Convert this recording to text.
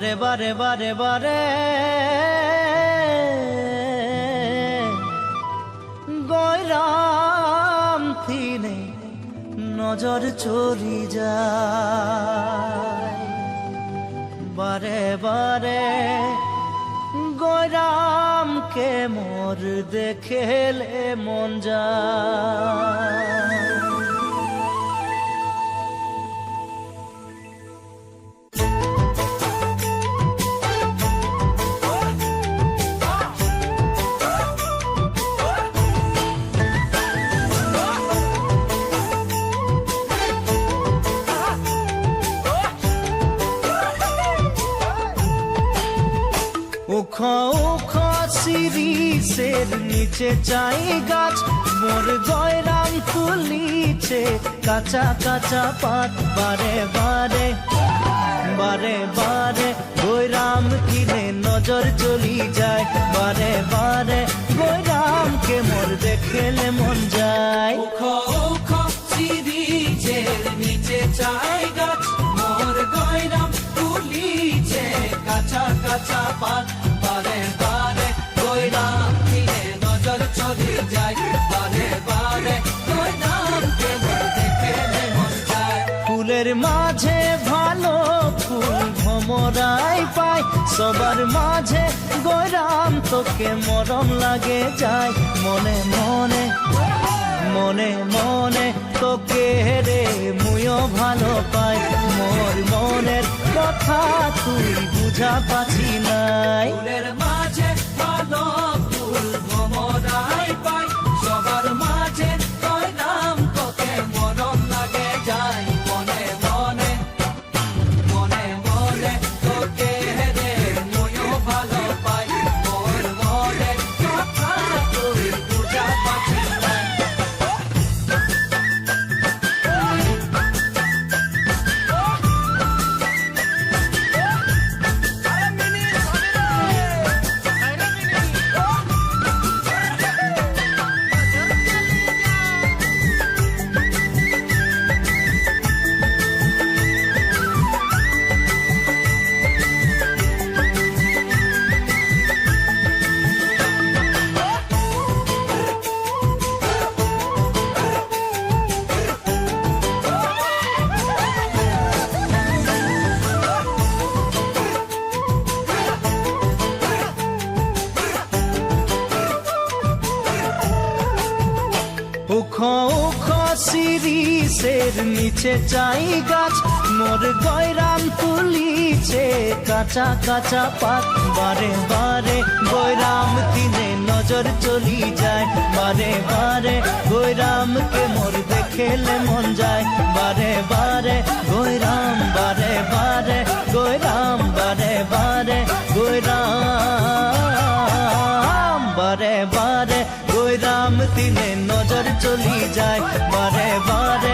বারে বারে বারে বারে গয়রাম থিনে নজর চলি যায় বারে বারে গয়রামকে মোর দেখেলে মন যায়। উখো উখো শিরিষের নিচে চাই গাছ মোর গয়রাম তুলিছে কাঁচা কাঁচা পাত বারে বারে বারে বারে গয়রাম কিনে নজর চলি যায় বারে বারে গয়রামকে মোর দেখেলে মন যায়। উখো উখো শিরিষের নিচে চাই গাছ মোর গয়রাম তুলিছে কাঁচা কাঁচা পাত বারে বারে গয়রাম কিনে নজর চলি যায় বারে বারে গয়রামকে মোর দেখেলে মন যায়। ফুলের মাঝে ভালো ফুল ভমরাই পায় সবার মাঝে গয়রাম তোকে মরম লাগে যায় মনে মনে মনে মনে তোকে রে মুইও ভালো পাই মোর মনের কথা তুই বুঝা পাছি নাই। ফুলের মাঝে ভালো ফুল ভমরাই পাই সবার মাঝে গয়রাম তোকে মরম লাগে যায় মনে মনে মনে মনে তোকে রে মুইও ভালো পাই মোর মনের কথা তুই বুঝা পাচ্ছিস না। উখো উখো শিরিষের নিচে চাই গাছ মোর গয়রাম তুলিছে কাঁচা কাঁচা পাত বারে বারে গয়রাম তিনে নজর চলি যায় বারে বারে গয়রামকে মোর দেখেলে মন যায় বারে বারে গয়রাম বারে বারে গয়রাম বারে বারে গয়রাম বারে বারে গয়রাম তিনে নজর চলি যায় বারে বারে